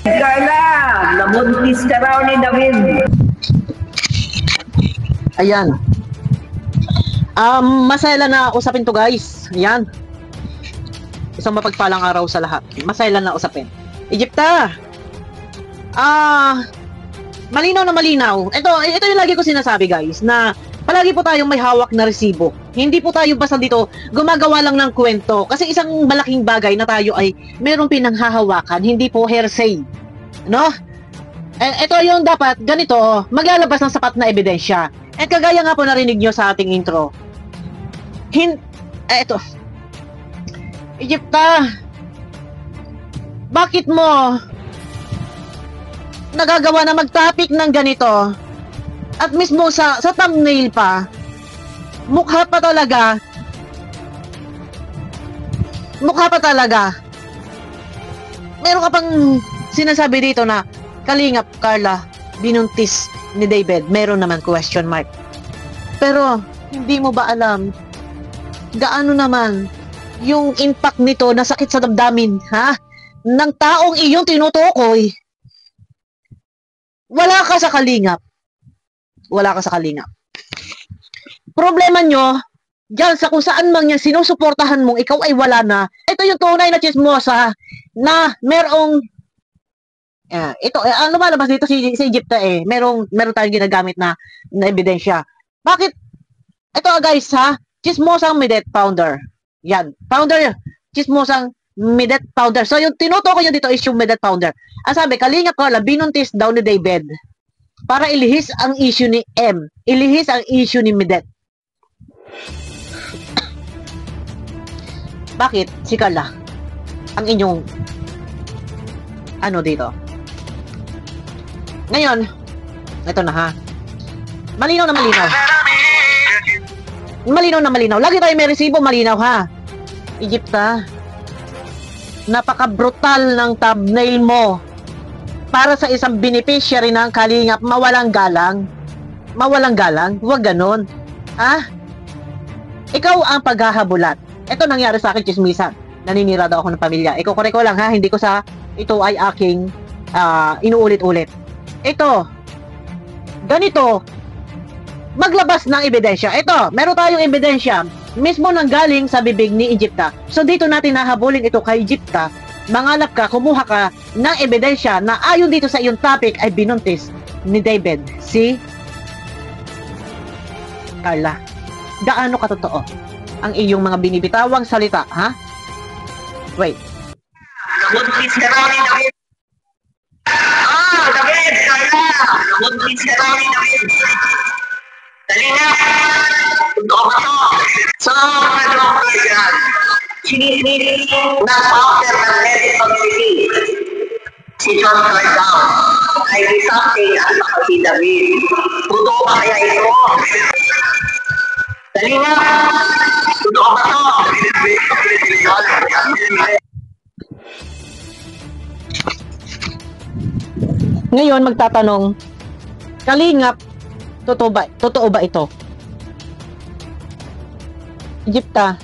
Carla, nabuntis ka raw ni David. Ayan. Masaya na usapin to, guys. Ayan. Isang mapagpalang araw sa lahat. Masaya na usapin. Egypta. Malinaw na malinaw. Ito yung lagi ko sinasabi, guys, na palagi po tayong may hawak na resibo. Hindi po tayo basta dito gumagawa lang ng kwento. Kasi isang malaking bagay na tayo ay merong pinanghahawakan, hindi po hearsay. No? Ito yung dapat, ganito, maglalabas ng sapat na ebidensya. At kagaya nga po narinig nyo sa ating intro. Ito. Egypta, bakit mo nagagawa na mag-topic ng ganito? At mismo sa thumbnail pa, mukha pa talaga. Meron ka pang sinasabi dito na Kalingap Carla, binuntis ni David. Meron naman question mark. Pero hindi mo ba alam gaano naman yung impact nito na sakit sa damdamin, ha? Ng taong iyong tinutukoy. Wala ka sa kalingap. Problema nyo, dyan sa kung saan man yan sinusuportahan mong ikaw ay wala na. Ito yung tunay na chismosa na merong ang lumalabas dito si Egypta Merong tayong ginagamit na ebidensya. Bakit? Ito guys ha, chismosang Midet Founder. Yan, founder, chismosang Midet Founder. So yung tinutukoy nyo dito is yung Midet Founder. Ang sabi, Kalingap Carla, binuntis daw ni David para ilihis ang issue ni M. Ilihis ang issue ni Midet. Bakit si Carla ang inyong dito? Ngayon, ito na ha. Malinaw na malinaw. Lagi tayo may resibo, malinaw ha. Egypta, napaka-brutal ng thumbnail mo para sa isang beneficiary ng Kalingap, mawalang galang. Huwag ganun. Ha? Ikaw ang paghahabulat. Ito nangyari sa akin, chismisan. Naninira daw ako ng pamilya. Iko-correct ko lang ha, hindi ko ito ay aking inuulit-ulit. Ito, ganito, maglabas ng ebidensya. Ito, meron tayong ebidensya mismo nang galing sa bibig ni Egypta. So dito natin nahabulin ito kay Egypta. Mangalap ka, kumuha ka ng ebidensya na ayon dito sa iyong topic ay binuntis ni David. Si Carla. Gaano katotoo ang iyong mga binibitawang salita, ha? Wait. Nabuntis ka raw ni David. David, Carla, nabuntis ka raw ni David. Kalingap, totoo ba to? So, ano yan? Sinisisi ng founder ng medical city, si John Cardao, ay something at saka si David. Totoo ba kaya ito? Kalingap, totoo ba to? Ngayon magtatanong, Kalingap, totoo ba ito? Egypta,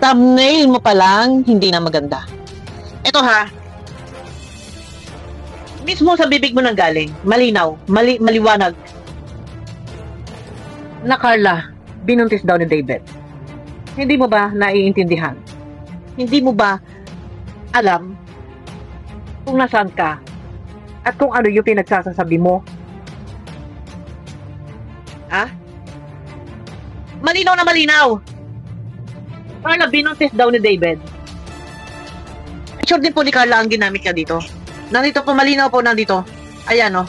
thumbnail mo pa lang hindi na maganda. Ito ha, mismo sa bibig mo nang galing, malinaw, maliwanag na Carla, binuntis daw ni David. Hindi mo ba naiintindihan? Hindi mo ba alam kung nasaan ka at kung ano yung pinagsasasabi mo? Malinaw na malinaw. Carla, binuntis daw ni David. Sure din po ni Carla ang ginamit niya dito. Nandito po, malinaw po nandito. Ayan o.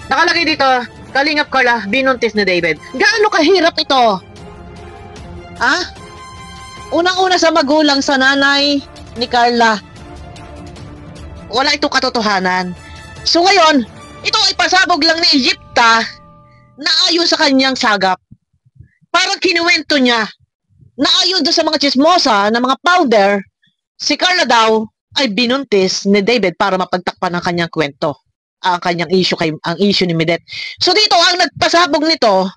Nakalagay dito, Kalingap Carla, binuntis ni David. Gaano kahirap ito? Unang-una sa magulang, sa nanay ni Carla. Wala itong katotohanan. So ngayon, ito ay pasabog lang ni Egypta na ayon sa kanyang sagap. Parang kinuwento niya na ayon doon sa mga chismosa na mga powder, si Carla daw ay binuntis ni David para mapagtakpan ang kanyang kwento. Ang kanyang issue, ang issue ni Midet. So dito, ang nagpasabog nito,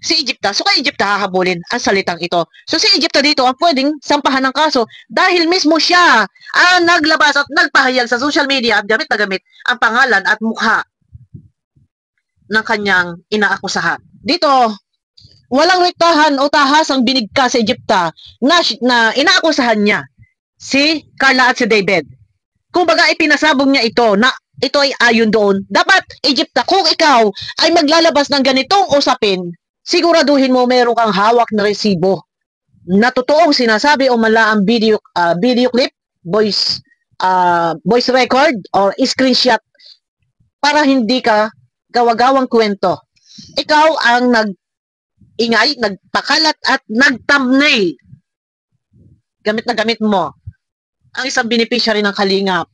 si Egypta. So kay Egypta hahabulin ang salitang ito. So si Egypta dito ang pwedeng sampahan ng kaso dahil mismo siya ang naglabas at nagpahayag sa social media at gamit na gamit ang pangalan at mukha ng kanyang inaakusahan. Dito, walang rektahan o tahasang binigka sa Egypta na inaakusahan niya si Carla at si David. Kung baga ipinasabog niya ito na ito ay ayon doon. Dapat, Egypta, kung ikaw ay maglalabas ng ganitong usapin, siguraduhin mo meron kang hawak na resibo na totoong sinasabi o mala ang video clip, voice record or screenshot para hindi ka gawagawang kwento. Ikaw ang nag-ingay, nagpakalat at nag-thumbnail. Gamit na gamit mo ang isang beneficiary ng Kalingap.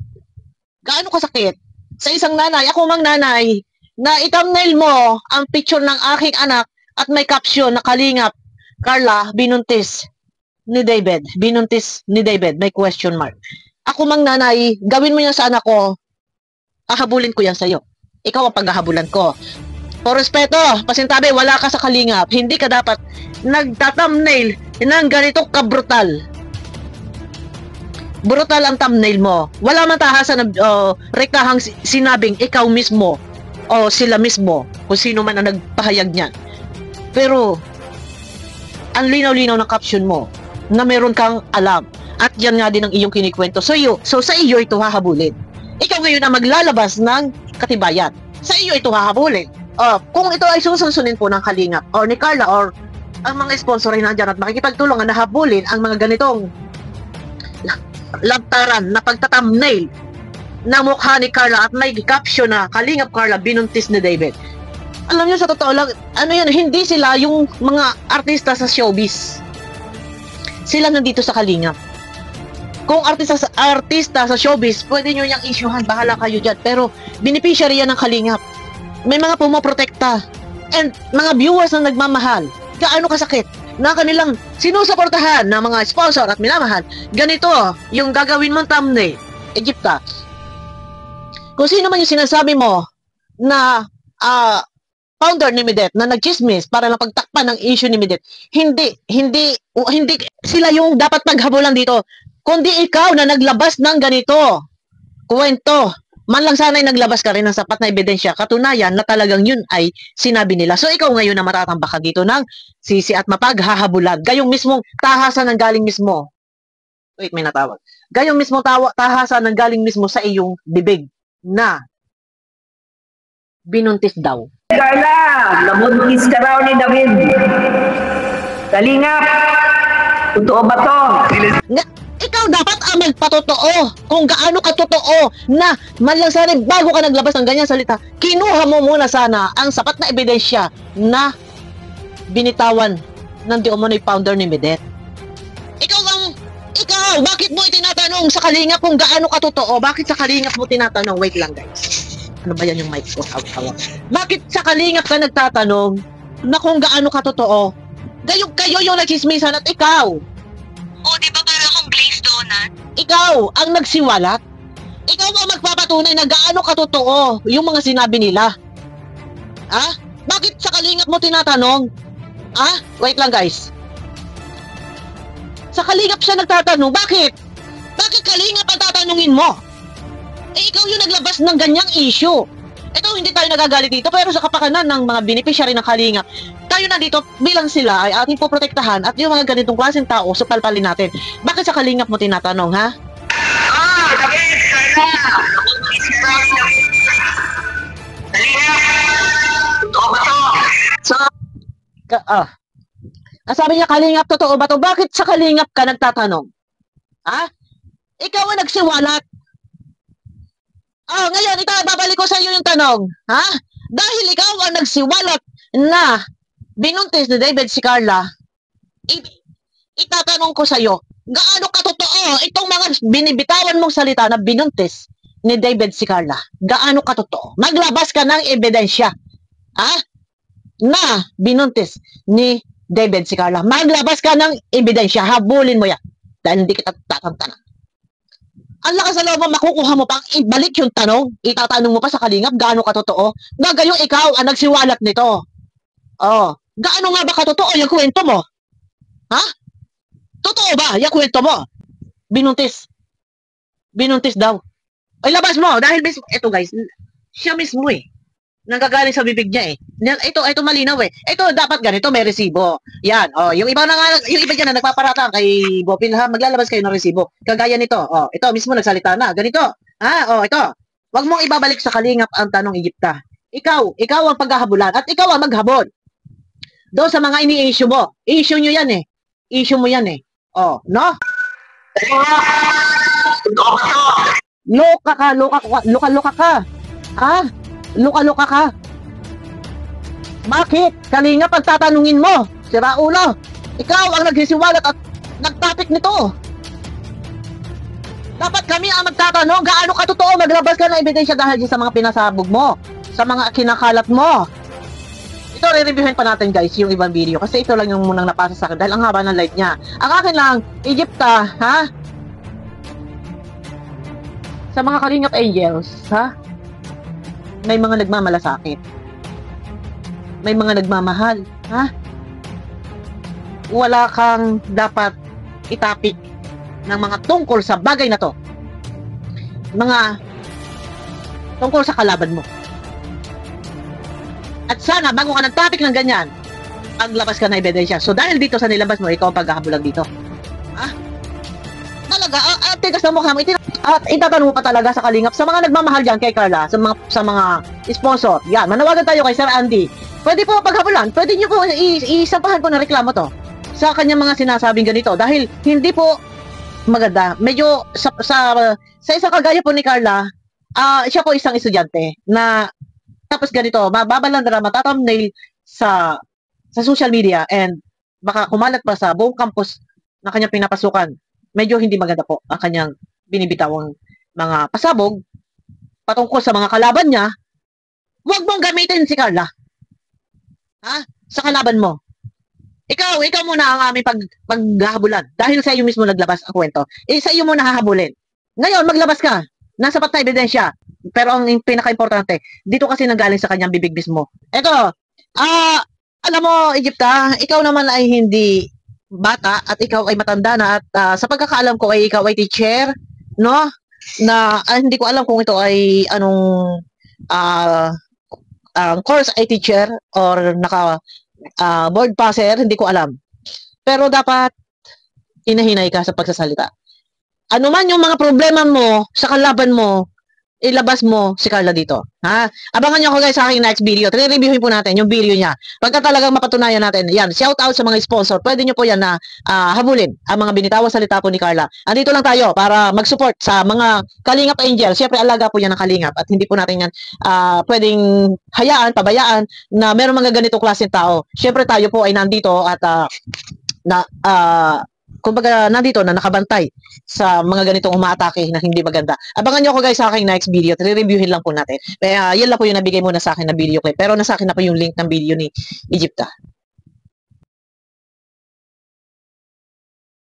Gaano kasakit? Sa isang nanay, ako mang nanay, na i-thumbnail mo ang picture ng aking anak at may caption na Kalingap, Carla, binuntis ni David. Binuntis ni David, may question mark. Ako mang nanay, gawin mo yan sa anak ko, hahabulin ko yan sa'yo. Ikaw ang paghahabulan ko. Por respeto, pasintabi, wala ka sa Kalingap. Hindi ka dapat nagta-thumbnail ng ganito kabrutal. Brutal ang thumbnail mo. Wala man tahasan na rektahang sinabing ikaw mismo o sila mismo kung sino man ang nagpahayag niyan. Pero ang linaw-linaw ng caption mo na meron kang alam at yan nga din ang iyong kinikwento. So sa iyo ito hahabulin. Ikaw ngayon ang maglalabas ng katibayan. Sa iyo ito hahabulin. Kung ito ay susunsunin po ng Kalingap or ni Carla or ang mga sponsor ay nandyan at makikipagtulungan na habulin ang mga ganitong lantaran na pagta-thumbnail na mukha ni Carla at may caption na Kalingap Carla binuntis ni David. Alam niyo sa totoo lang, ano yan, hindi sila yung mga artista sa showbiz. Sila nandito sa Kalingap. Kung artista sa showbiz, pwede nyo niyang isyuhan, bahala kayo dyan. Pero beneficiary yan ng Kalingap. May mga pumoprotekta and mga viewers na nagmamahal. Gaano kasakit na kanilang sinusuportahan ng mga sponsor at minamahal. Ganito yung gagawin mong thumbnail. Egypta, kung sino man yung sinasabi mo na founder ni Midet na nagchismis para lang pagtakpan ng issue ni Midet, hindi sila yung dapat paghabulan dito, kundi ikaw na naglabas ng ganito kwento. Man lang sana'y naglabas ka rin ng sapat na ebidensya, katunayan na talagang yun ay sinabi nila. So ikaw ngayon na matatambak ka dito ng sisi at mapaghahabulan. Gayong mismong tahasan ng galing mismo. Wait, may natawag. Gayong mismong tahasan ng galing mismo sa iyong bibig na binuntis daw. Carla, nabuntis ka raw ni David. Kalingap, totoo ba to? Ikaw dapat ang magpatotoo kung gaano katotoo na man lang sana bago ka naglabas ng ganyan salita, kinuha mo muna sana ang sapat na ebidensya na binitawan ng di umano'y founder ni Midet. Ikaw, bakit mo itinatanong sa Kalingap kung gaano katotoo? Bakit sa Kalingap mo tinatanong? Wait lang guys. Ano ba yan yung mic ko? Hawak. Bakit sa Kalingap ka nagtatanong na kung gaano katotoo? Kayo yung nagchismisan at ikaw. O, di ba parang akong glazed donut? Ikaw ang nagsiwalat. Ikaw ang magpapatunay na gaano katotoo yung mga sinabi nila. Bakit sa Kalingap mo tinatanong? Wait lang guys. Sa Kalingap siya nagtatanong. Bakit? Bakit Kalingap ang tatanungin mo? Ikaw yung naglabas ng ganyang issue. Ito, hindi tayo nagagalit dito, pero sa kapakanan ng mga beneficiary ng Kalingap, tayo na dito bilang sila ay ating poprotektahan at yung mga ganitong klaseng tao, supalpalin natin. Bakit sa Kalingap mo tinatanong, ha? David, Carla, nabuntis ka raw ni David. Kalingap, totoo ba to? So, sabi niya, Kalingap, totoo ba to? Bakit sa Kalingap ka nagtatanong? Ikaw ang nagsiwalat. Ngayon, babalik ko sa iyo yung tanong. Dahil ikaw ang nagsiwalat na binuntis ni David si Carla, itatanong ko sa iyo, gaano katotoo itong mga binibitawan mong salita na binuntis ni David si Carla? Gaano katotoo? Maglabas ka ng ebidensya. Na binuntis ni David si Carla. Maglabas ka ng ebidensya. Habulin mo yan. Dahil hindi kita tatantanan. Ang lakas sa loob mo, makukuha mo pang ibalik yung tanong. Itatanong mo pa sa Kalingap, gaano katotoo? Gagayong ikaw ang nagsiwalat nito. Gaano nga ba katotoo yung kwento mo? Ha? Totoo ba yung kwento mo? Binuntis. Binuntis daw. Ay, labas mo. Dahil mismo, ito guys, siya mismo eh. Nanggagaling sa bibig niya eh. Ito malinaw eh. Ito dapat ganito, may resibo. Yan. Oh, yung iba yung iba diyan na nagpaparatang kay Bopil ha, maglalabas kayo ng resibo. Kagaya nito. Oh, ito mismo nagsalita na. Ganito. Oh, ito. Wag mong ibabalik sa kalingap ang tanong Egypta. Ikaw ang paghahabulan at ikaw ang maghabol. Doon sa mga ini-issue mo. Issue nyo yan eh. Issue mo yan eh. Oh, no? Loka ka. Luka-luka ka. Ha? Luka-luka ka. Bakit? Kalingap ang tatanungin mo. Sira ulo. Ikaw ang nagsisiwalat at nagtapik nito. Dapat kami ang magtatanong gaano katotoo maglabas ka ng ebidensya dahil sa mga pinasabog mo, sa mga kinakalat mo. Ito, re-reviewin pa natin guys yung ibang video kasi ito lang yung munang napasa sa akin dahil ang haba ng live niya. Ang akin lang, Egypta, ha? Sa mga Kalingap Angels, ha? May mga nagmamalasakit. May mga nagmamahal, ha? Wala kang dapat itapik ng mga tungkol sa bagay na to. Mga tungkol sa kalaban mo. At sana, bago ka nag-topic ng ganyan, paglabas ka na ebidensya. So, dahil dito sa nilabas mo, ikaw ang paghahabulan dito. Ha? Talaga, tigas na mukha mo. At itatanong mo pa talaga sa Kalingap, sa mga nagmamahal dyan kay Carla, sa mga sponsor. Yan, manawagan tayo kay Sir Andy. Pwede po paghabulan. Pwede nyo po isampahan po na reklamo to sa kanyang mga sinasabing ganito. Dahil hindi po maganda. Medyo sa isang kagaya po ni Carla, siya po isang estudyante na tapos ganito, mababalandra, matathumbnail sa social media and baka kumalat pa sa buong campus na kanyang pinapasukan. Medyo hindi maganda po ang kanyang binibitawang mga pasabog patungkol sa mga kalaban niya. Huwag mong gamitin si Carla. Ha? Sa kalaban mo. Ikaw muna ang aming paghahabulan. Dahil sa iyo mismo naglabas ang kwento. Sa iyo muna hahabulin. Ngayon, maglabas ka. Nasa sapat na ebidensya. Pero ang pinaka-importante, dito kasi nanggaling sa kanyang bibig mismo. Ito, alam mo, Egypta, ikaw naman ay hindi bata at ikaw ay matanda na at sa pagkakaalam ko ay ikaw ay teacher, no? Na hindi ko alam kung ito ay anong course ay teacher or board passer, hindi ko alam. Pero dapat hinahinay ka sa pagsasalita. Ano man yung mga problema mo sa kalaban mo, ilabas mo si Carla dito. Ha? Abangan nyo ako guys sa aking next video. Re-reviewin po natin yung video niya. Pagka talagang mapatunayan natin, yan, shout out sa mga sponsor. Pwede nyo po yan na habulin ang mga binitawang salita po ni Carla. Andito lang tayo para mag-support sa mga Kalingap Angel. Siyempre, alaga po yan ng Kalingap at hindi po natin yan pwedeng pabayaan na meron mga ganitong klaseng tao. Siyempre, tayo po ay nandito at kumbaga nandito na nakabantay sa mga ganitong umaatake na hindi maganda. Abangan nyo ako guys sa aking next video. Re-reviewin lang po natin. Yan lang po yung nabigay muna sa akin na video clip. Pero nasa akin na po yung link ng video ni Egypta.